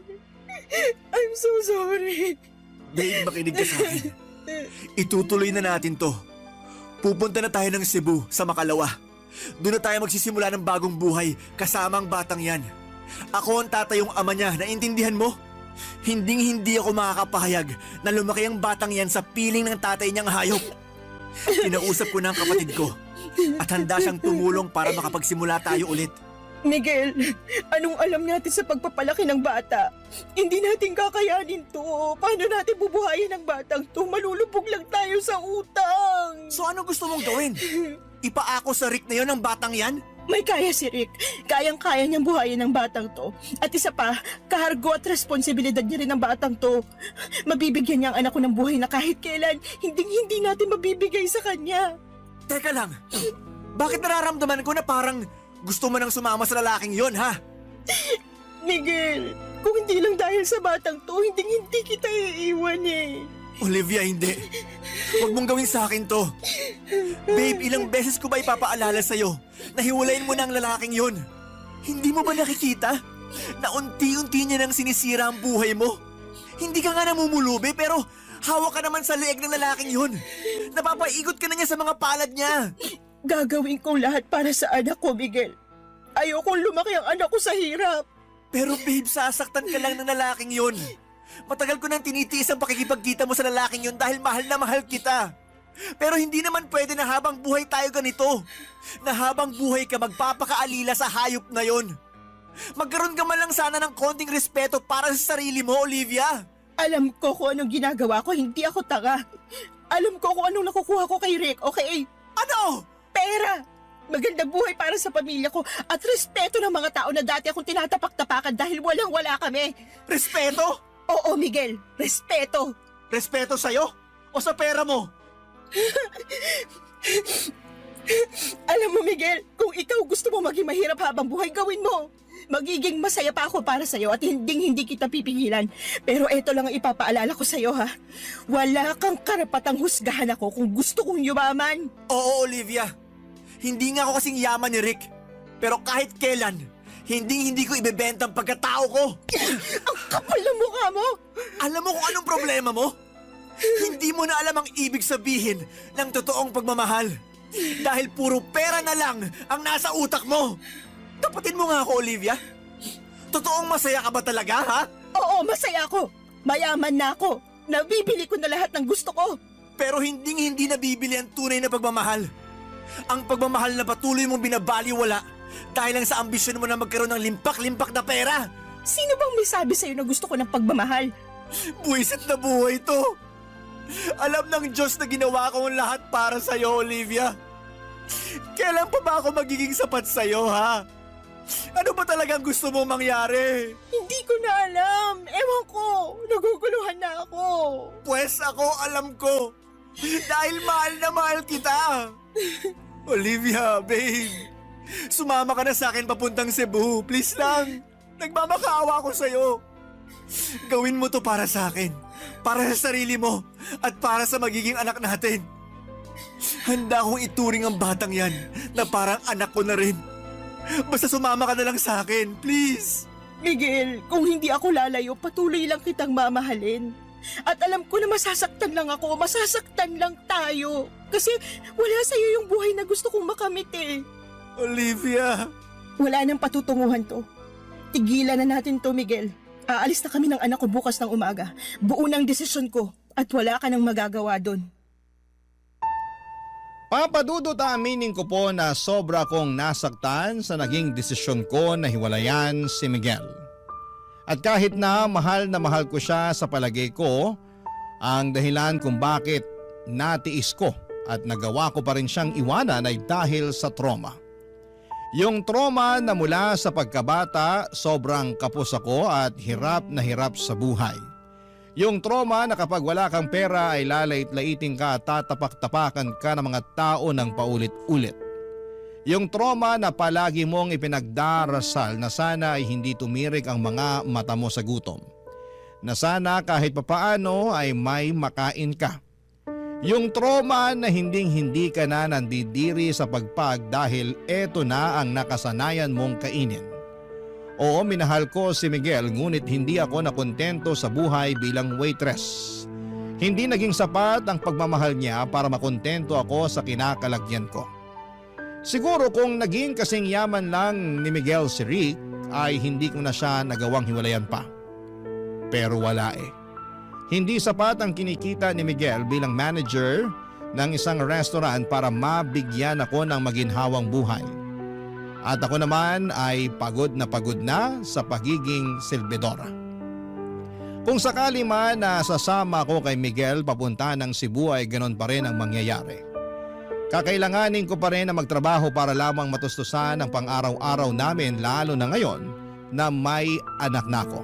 I'm so sorry. Babe, makinig ka sa akin. Itutuloy na natin to. Pupunta na tayo ng Cebu sa Makalawa. Doon na tayo magsisimula ng bagong buhay kasama ang batang yan. Ako ang tatayong ama niya, naintindihan mo? Hindi ako makakapahayag na lumaki ang batang yan sa piling ng tatay niyang hayop. Kinausap ko na ang kapatid ko at handa siyang tumulong para makapagsimula tayo ulit. Miguel, anong alam natin sa pagpapalaki ng bata? Hindi natin kakayanin to. Paano natin bubuhayin ang batang to? Malulubog lang tayo sa utang. So ano gusto mong gawin? Ipaako sa Rick na yon ang batang yan? May kaya si Rick. Kayang-kaya niyang buhayin ang batang to. At isa pa, kahargo at responsibilidad niya rin ang batang to. Mabibigyan niya ang anak ko ng buhay na kahit kailan, hindi natin mabibigay sa kanya. Teka lang, bakit nararamdaman ko na parang gusto mo nang sumama sa lalaking yon, ha? Miguel, kung hindi lang dahil sa batang to, hindi kita iiwan eh. Olivia, hindi. Huwag mong gawin sa akin to. Babe, ilang beses ko ba ipapaalala sa'yo na hiwalayin mo na ang lalaking yun? Hindi mo ba nakikita na unti-unti niya nang sinisira ang buhay mo? Hindi ka nga namumulubi pero hawak ka naman sa leeg ng lalaking yun. Napapaigot ka na niya sa mga palad niya. Gagawin ko lahat para sa anak ko, Miguel. Ayokong lumaki ang anak ko sa hirap. Pero babe, sasaktan ka lang ng lalaking yun. Matagal ko nang tinitiis ang pakikipagkita mo sa lalaking yun dahil mahal na mahal kita. Pero hindi naman pwede na habang buhay tayo ganito. Na habang buhay ka magpapakaalila sa hayop na yun. Magkaroon ka man lang sana ng konting respeto para sa sarili mo, Olivia. Alam ko kung anong ginagawa ko, hindi ako tanga. Alam ko kung anong nakukuha ko kay Rick, okay? Ano? Pera! Magandang buhay para sa pamilya ko at respeto ng mga tao na dati akong tinatapak-tapakan dahil walang-wala kami. Respeto? Oo, Miguel. Respeto. Respeto sa'yo? O sa pera mo? Alam mo, Miguel, kung ikaw gusto mo maging mahirap habang buhay, gawin mo. Magiging masaya pa ako para sa'yo at hindi kita pipigilan. Pero eto lang ang ipapaalala ko sa'yo, ha? Wala kang karapatang husgahan ako kung gusto kong yumaman. Oo, Olivia. Hindi nga ako kasing yaman ni Rick. Pero kahit kailan, hindi ko ibebenta ang pagkatao ko. Ang kapal ng mukha mo! Alam mo kung anong problema mo? Hindi mo na alam ang ibig sabihin ng totoong pagmamahal. Dahil puro pera na lang ang nasa utak mo. Tapatin mo nga ako, Olivia. Totoong masaya ka ba talaga, ha? Oo, masaya ako. Mayaman na ako. Nabibili ko na lahat ng gusto ko. Pero hindi nabibili ang tunay na pagmamahal. Ang pagmamahal na patuloy mong binabaliwala dahil lang sa ambisyon mo na magkaroon ng limpak-limpak na pera. Sino bang may sabi sa'yo na gusto ko ng pagmamahal? Buwisit na buhay to. Alam ng Diyos na ginawa ko ang lahat para sa'yo, Olivia. Kailan pa ba ako magiging sapat sa'yo, ha? Ano ba talagang gusto mong mangyari? Hindi ko na alam. Ewan ko. Naguguluhan na ako. Pwes ako alam ko. Dahil mahal na mahal kita. Olivia, babe. Sumama ka na sa akin papuntang Cebu. Please lang. Nagmamakaawa ako sa'yo. Gawin mo to para sa akin. Para sa sarili mo. At para sa magiging anak natin. Handa akong ituring ang batang yan na parang anak ko na rin. Basta sumama ka na lang sa akin, please. Miguel, kung hindi ako lalayo, patuloy lang kitang mamahalin. At alam ko na masasaktan lang ako, masasaktan lang tayo. Kasi wala sa'yo yung buhay na gusto kong makamit eh. Olivia. Wala nang patutunguhan to. Tigilan na natin to, Miguel. Aalis na kami ng anak ko bukas ng umaga. Buo ng desisyon ko at wala ka nang magagawa doon. Papadudot, aminin ko po na sobra kong nasaktan sa naging desisyon ko na hiwalayan si Miguel. At kahit na mahal ko siya, sa palagay ko, ang dahilan kung bakit natiis ko at nagawa ko pa rin siyang iwanan ay dahil sa trauma. Yung trauma na mula sa pagkabata, sobrang kapos ako at hirap na hirap sa buhay. Yung trauma na kapag wala kang pera ay lalait-laiting ka at tatapak-tapakan ka ng mga tao ng paulit-ulit. Yung trauma na palagi mong ipinagdarasal na sana ay hindi tumirik ang mga mata mo sa gutom. Na sana kahit papaano ay may makain ka. Yung trauma na hindi ka na nandidiri sa pagpag dahil eto na ang nakasanayan mong kainin. Oo, minahal ko si Miguel ngunit hindi ako nakontento sa buhay bilang waitress. Hindi naging sapat ang pagmamahal niya para makontento ako sa kinakalagyan ko. Siguro kung naging kasing yaman lang ni Miguel si Rick ay hindi ko na siya nagawang hiwalayan pa. Pero wala eh. Hindi sapat ang kinikita ni Miguel bilang manager ng isang restaurant para mabigyan ako ng maginhawang buhay. At ako naman ay pagod na sa pagiging silbidora. Kung sakali man na sasama ko kay Miguel papunta ng Cebu ay ganon pa rin ang mangyayari. Kakailanganin ko pa rin na magtrabaho para lamang matustusan ang pang-araw-araw namin lalo na ngayon na may anak na ako.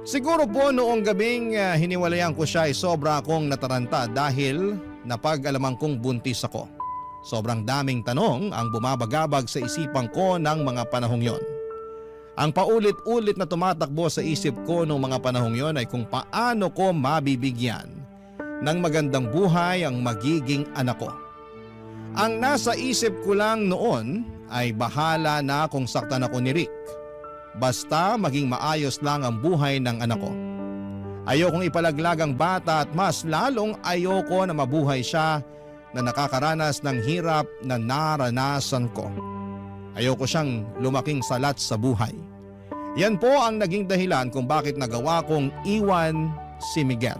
Siguro po noong gabing hiniwalayan ko siya ay sobra akong nataranta dahil napag-alaman kong buntis ako. Sobrang daming tanong ang bumabagabag sa isipan ko ng mga panahong yon. Ang paulit-ulit na tumatakbo sa isip ko noong mga panahong yon ay kung paano ko mabibigyan ng magandang buhay ang magiging anak ko. Ang nasa isip ko lang noon ay bahala na kung saktan ako ni Rick. Basta maging maayos lang ang buhay ng anak ko. Ayokong ipalaglag ang bata at mas lalong ayoko na mabuhay siya na nakakaranas ng hirap na naranasan ko. Ayoko siyang lumaking salat sa buhay. Yan po ang naging dahilan kung bakit nagawa kong iwan si Miguel.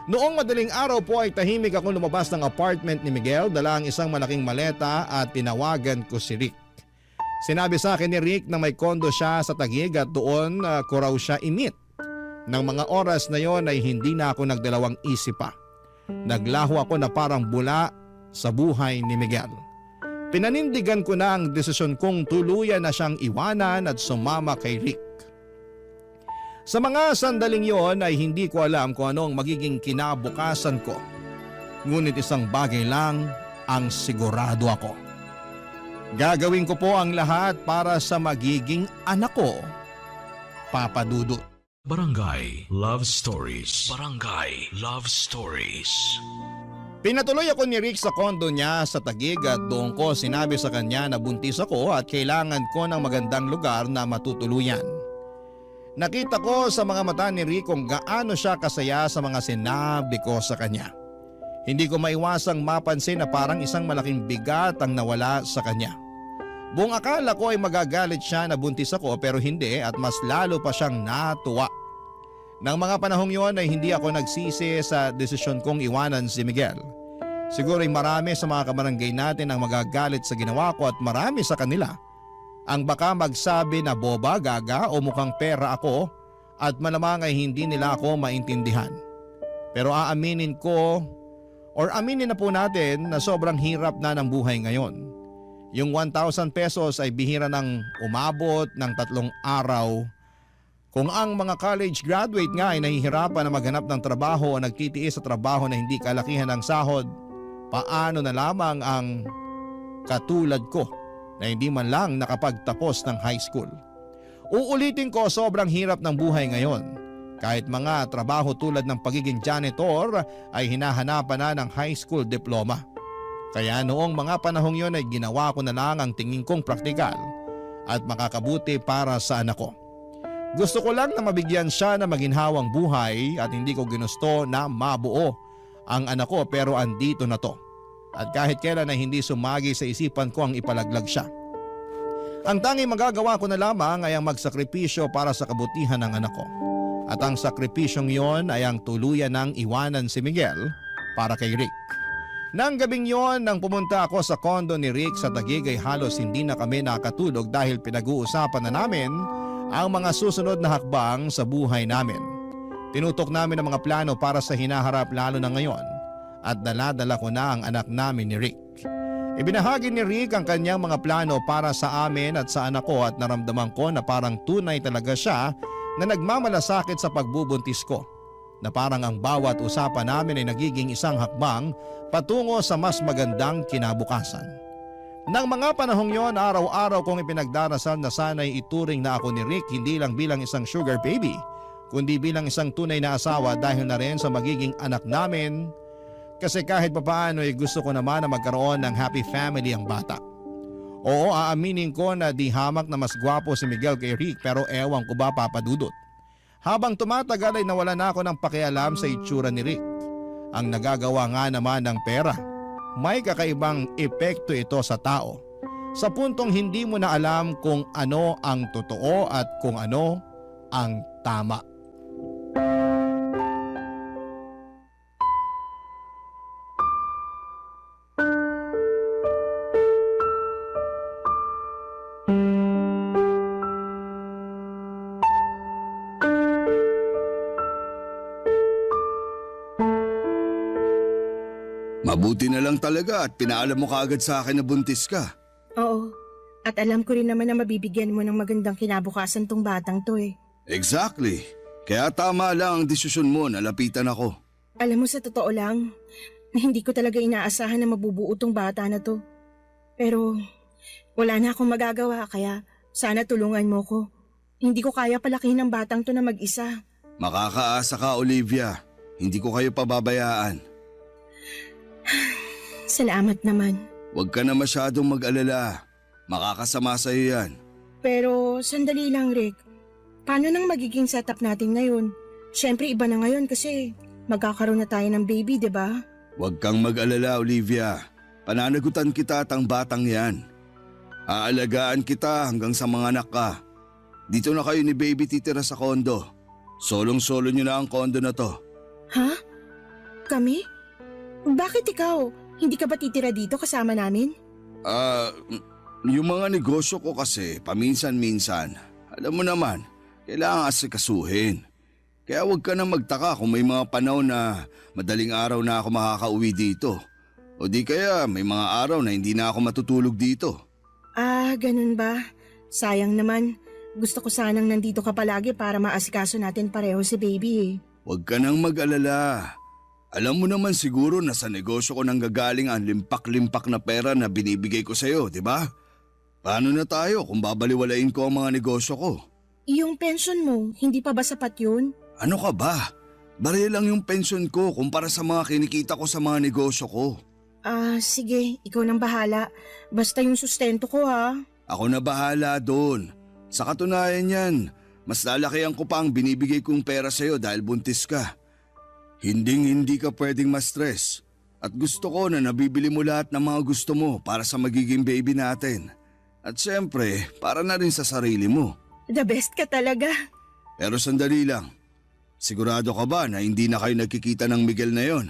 Noong madaling araw po ay tahimik ako lumabas ng apartment ni Miguel, dala ang isang malaking maleta at tinawagan ko si Rick. Sinabi sa akin ni Rick na may kondo siya sa Taguig at doon ko raw siya i-meet. Nang mga oras na yon ay hindi na ako nagdalawang isip pa. Naglaho ako na parang bula sa buhay ni Miguel. Pinanindigan ko na ang desisyon kong tuluyan na siyang iwanan at sumama kay Rick. Sa mga sandaling yon ay hindi ko alam kung ano ang magiging kinabukasan ko. Ngunit isang bagay lang ang sigurado ako. Gagawin ko po ang lahat para sa magiging anak ko, Papa Dudut. Barangay Love Stories. Barangay Love Stories. Pinatuloy ako ni Rick sa kondo niya sa Taguig at doon ko sinabi sa kanya na buntis ako at kailangan ko ng magandang lugar na matutuluyan. Nakita ko sa mga mata ni Rick kung gaano siya kasaya sa mga sinabi ko sa kanya. Hindi ko maiwasang mapansin na parang isang malaking bigat ang nawala sa kanya. Buong akala ko ay magagalit siya na buntis ako pero hindi at mas lalo pa siyang natuwa. Nang mga panahong yon ay hindi ako nagsisi sa desisyon kong iwanan si Miguel. Siguro ay marami sa mga kabarangay natin ang magagalit sa ginawa ko at marami sa kanila ang baka magsabi na boba, gaga o mukhang pera ako at malamang ay hindi nila ako maintindihan. Pero aaminin ko or aminin na po natin na sobrang hirap na ng buhay ngayon. Yung 1,000 pesos ay bihira ng umabot ng 3 araw. Kung ang mga college graduate nga ay nahihirapan na maghanap ng trabaho o nagtitiis sa trabaho na hindi kalakihan ng sahod, paano na lamang ang katulad ko na hindi man lang nakapagtapos ng high school. Uulitin ko, sobrang hirap ng buhay ngayon. Kahit mga trabaho tulad ng pagiging janitor ay hinahanapan na ng high school diploma. Kaya noong mga panahong yon ay ginawa ko na lang ang tingin kong praktikal at makakabuti para sa anak ko. Gusto ko lang na mabigyan siya na maginhawang buhay at hindi ko ginusto na mabuo ang anak ko pero andito na to. At kahit kailan ay hindi sumagi sa isipan ko ang ipalaglag siya. Ang tanging magagawa ko na lamang ay ang magsakripisyo para sa kabutihan ng anak ko. At ang sakripisyong yon ay ang tuluyan ng iwanan si Miguel para kay Rick. Nang gabing yon nang pumunta ako sa kondo ni Rick sa Taguig ay halos hindi na kami nakatulog dahil pinag-uusapan na namin ang mga susunod na hakbang sa buhay namin. Tinutok namin ang mga plano para sa hinaharap lalo na ngayon at dala-dala ko na ang anak namin ni Rick. Ibinahagi ni Rick ang kanyang mga plano para sa amin at sa anak ko at naramdaman ko na parang tunay talaga siya na nagmamalasakit sa pagbubuntis ko. Na parang ang bawat usapan namin ay nagiging isang hakbang patungo sa mas magandang kinabukasan. Nang mga panahong yon, araw-araw kong ipinagdarasal na sana'y ituring na ako ni Rick hindi lang bilang isang sugar baby, kundi bilang isang tunay na asawa dahil na rin sa magiging anak namin. Kasi kahit papaano ay gusto ko naman na magkaroon ng happy family ang bata. Oo, aaminin ko na di hamak na mas gwapo si Miguel kay Rick pero ewan ko ba papadudot. Habang tumatagal ay nawala na ako ng pakialam sa itsura ni Rick. Ang nagagawa nga naman ng pera. May kakaibang epekto ito sa tao. Sa puntong hindi mo na alam kung ano ang totoo at kung ano ang tama. Mabuti na lang talaga at pinaalam mo kaagad sa akin na buntis ka. Oo. At alam ko rin naman na mabibigyan mo ng magandang kinabukasan tong batang to eh. Exactly. Kaya tama lang ang desisyon mo na lapitan ako. Alam mo, sa totoo lang, hindi ko talaga inaasahan na mabubuo tong bata na to. Pero wala na akong magagawa kaya sana tulungan mo ko. Hindi ko kaya palakihin ng batang to na mag-isa. Makakaasa ka, Olivia. Hindi ko kayo pababayaan. Salamat naman. Huwag ka na masyadong mag-alala. Makakasama sa'yo yan. Pero sandali lang, Rick. Paano nang magiging setup natin ngayon? Siyempre iba na ngayon kasi magkakaroon na tayo ng baby, 'di ba? Huwag kang mag-alala, Olivia. Pananagutan kita at ang batang yan. Aalagaan kita hanggang sa mga anak ka. Dito na kayo ni baby titira sa kondo. Solong-solo nyo na ang kondo na to. Ha? Kami? Bakit ikaw? Hindi ka ba titira dito kasama namin? Yung mga negosyo ko kasi paminsan-minsan. Alam mo naman, kailangan asikasuhin. Kaya huwag ka na magtaka kung may mga panahon na madaling araw na ako makakauwi dito. O di kaya may mga araw na hindi na ako matutulog dito. Ganun ba? Sayang naman. Gusto ko sanang nandito ka palagi para maasikaso natin pareho si baby eh. Huwag ka nang mag-alala. Alam mo naman siguro na sa negosyo ko nanggagaling ang limpak-limpak na pera na binibigay ko sa'yo, di ba? Paano na tayo kung babaliwalain ko ang mga negosyo ko? Yung pension mo, hindi pa ba sapat yun? Ano ka ba? Barya lang yung pension ko kumpara sa mga kinikita ko sa mga negosyo ko. Sige, ikaw nang bahala. Basta yung sustento ko ha. Ako na bahala doon. Sa katunayan yan, Mas lalakihan ko pa ang binibigay kong pera sa'yo dahil buntis ka. Hindi ka pwedeng ma-stress. At gusto ko na nabibili mo lahat ng mga gusto mo para sa magiging baby natin. At syempre, para na rin sa sarili mo. The best ka talaga. Pero sandali lang. Sigurado ka ba na hindi na kayo nagkikita ng Miguel na yon?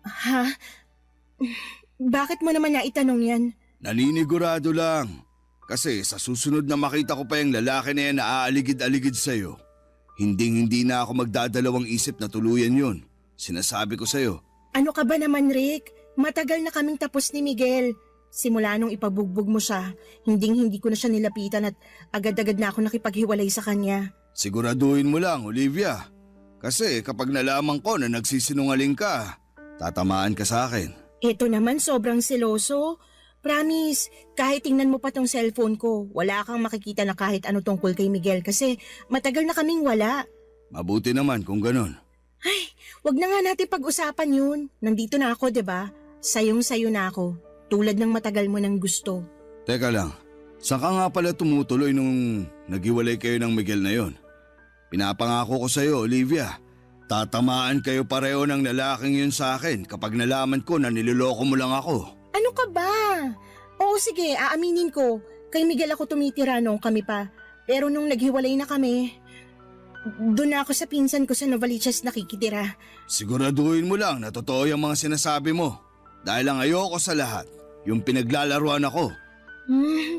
Ha? Bakit mo naman naitanong yan? Naninigurado lang. Kasi sa susunod na makita ko pa yung lalaki na yan na aaligid-aligid sa'yo, hindi na ako magdadalawang isip na tuluyan yon. Sinasabi ko sa'yo. Ano ka ba naman, Rick? Matagal na kaming tapos ni Miguel. Simula nung ipabugbog mo siya, hindi ko na siya nilapitan at agad-agad na ako nakipaghiwalay sa kanya. Siguraduhin mo lang, Olivia. Kasi kapag nalaman ko na nagsisinungaling ka, tatamaan ka sa akin. Ito naman sobrang seloso. Promise, kahit tingnan mo pa tong cellphone ko, wala kang makikita na kahit ano tungkol kay Miguel kasi matagal na kaming wala. Mabuti naman kung ganon. Ay, wag na nga natin pag-usapan yun. Nandito na ako, 'di ba? Sayong-sayo na ako. Tulad ng matagal mo nang gusto. Teka lang, saan ka nga pala tumutuloy nung naghiwalay kayo ng Miguel na yon? Pinapangako ko sa'yo, Olivia. Tatamaan kayo pareho ng lalaking yun sa akin kapag nalaman ko na niloloko mo lang ako. Ano ka ba? Oo sige, aaminin ko. Kay Miguel ako tumitira nung kami pa. Pero nung naghiwalay na kami, doon na ako sa pinsan ko sa Novaliches nakikitira. Siguraduhin mo lang na totoo yung mga sinasabi mo. Dahil ang ayoko sa lahat, yung pinaglalaruan ako.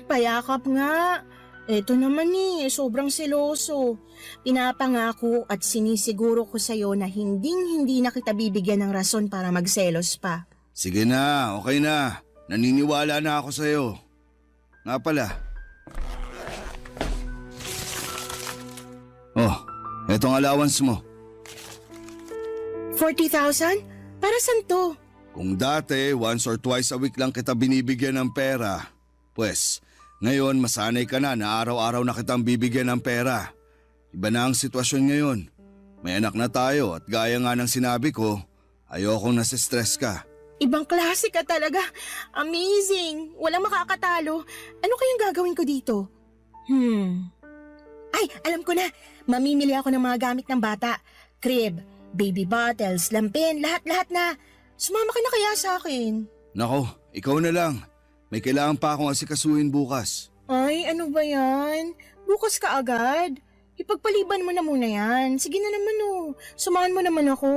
Payakap nga. Eto naman sobrang seloso. Pinapangako at sinisiguro ko sa'yo na hindi na kita bibigyan ng rason para magselos pa. Sige na, okay na. Naniniwala na ako sa'yo. Nga pala. Oh, etong allowance mo. 40,000? Para saan to? Kung dati, once or twice a week lang kita binibigyan ng pera, pues, ngayon masanay ka na araw-araw na kitang bibigyan ng pera. Iba na ang sitwasyon ngayon. May anak na tayo at gaya nga ng sinabi ko, ayokong nasistress ka. Ibang klase ka talaga. Amazing. Walang makakatalo. Ano kayang gagawin ko dito? Ay, alam ko na. Mamimili ako ng mga gamit ng bata. Crib, baby bottles, lampin, lahat-lahat na. Sumama ka na kaya sa akin? Nako, ikaw na lang. May kailangan pa akong asikasuhin bukas. Ay, ano ba yan? Bukas ka agad? Ipagpaliban mo na muna yan. Sige na naman Samahan mo naman ako.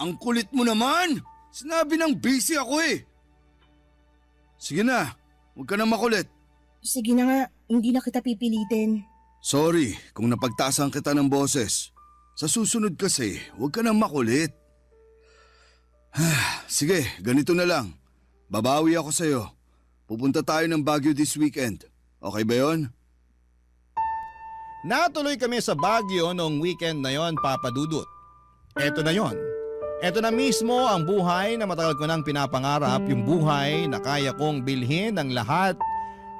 Ang kulit mo naman! Sinabi ng busy ako eh. Sige na, huwag ka na makulit. Sige na nga, hindi na kita pipilitin. Sorry kung napagtaasan kita ng boses. Sa susunod kasi, huwag ka na makulit. Sige, ganito na lang. Babawi ako sa'yo. Pupunta tayo ng Baguio this weekend. Okay ba yon? Natuloy kami sa Baguio noong weekend na yon, Papa Dudut. Eto na yon. Eto na mismo ang buhay na matagal ko nang pinapangarap, yung buhay na kaya kong bilhin ng lahat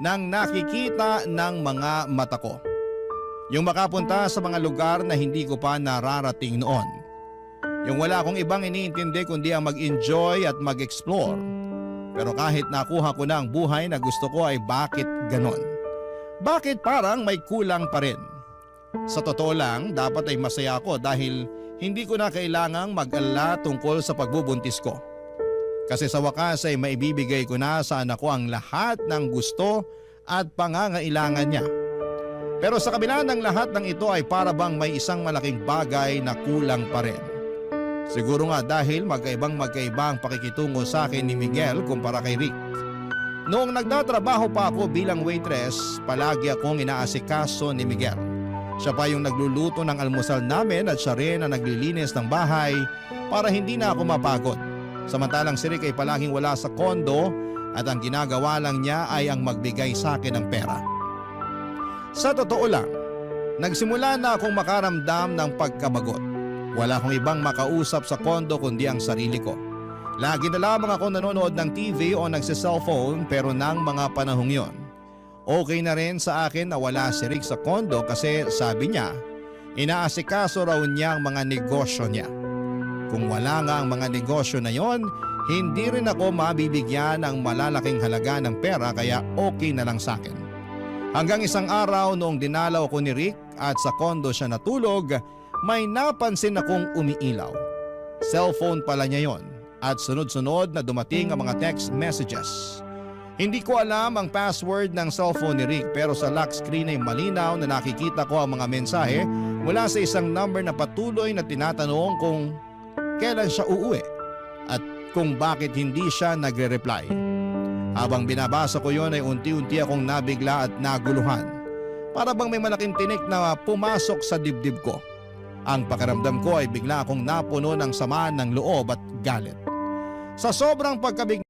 ng nakikita ng mga mata ko. Yung makapunta sa mga lugar na hindi ko pa nararating noon. Yung wala akong ibang iniintindi kundi ang mag-enjoy at mag-explore. Pero kahit nakuha ko na ang buhay na gusto ko ay bakit ganon? Bakit parang may kulang pa rin? Sa totoo lang, dapat ay masaya ako dahil hindi ko na kailangang mag-alala tungkol sa pagbubuntis ko. Kasi sa wakas ay maibibigay ko na sa anak ko ang lahat ng gusto at pangangailangan niya. Pero sa kabila ng lahat ng ito ay para bang may isang malaking bagay na kulang pa rin. Siguro nga dahil magkaiba ang pakikitungo sa akin ni Miguel kumpara kay Rick. Noong nagtatrabaho pa ako bilang waitress, palagi akong inaasikaso ni Miguel. Siya pa yung nagluluto ng almusal namin at siya rin ang naglilinis ng bahay para hindi na ako mapagod. Samantalang si Rick ay palaging wala sa kondo at ang ginagawa lang niya ay ang magbigay sa akin ng pera. Sa totoo lang, nagsimula na akong makaramdam ng pagkabagot. Wala akong ibang makausap sa kondo kundi ang sarili ko. Lagi na lamang ako nanonood ng TV o nagsiselfone pero nang mga panahong yon. Okay na rin sa akin na wala si Rick sa kondo kasi sabi niya, inaasikaso raw niya ang mga negosyo niya. Kung wala nga ang mga negosyo na yon, hindi rin ako mabibigyan ng malalaking halaga ng pera kaya okay na lang sa akin. Hanggang isang araw noong dinalaw ko ni Rick at sa kondo siya natulog, may napansin akong umiilaw. Cellphone pala niya yon at sunod-sunod na dumating ang mga text messages. Hindi ko alam ang password ng cellphone ni Rick pero sa lock screen ay malinaw na nakikita ko ang mga mensahe mula sa isang number na patuloy na tinatanong kung kailan siya uuwi at kung bakit hindi siya nagre-reply. Habang binabasa ko yon ay unti-unti akong nabigla at naguluhan. Para bang may malaking tinik na pumasok sa dibdib ko. Ang pakiramdam ko ay bigla akong napuno ng sama ng loob at galit. Sa sobrang pagkabig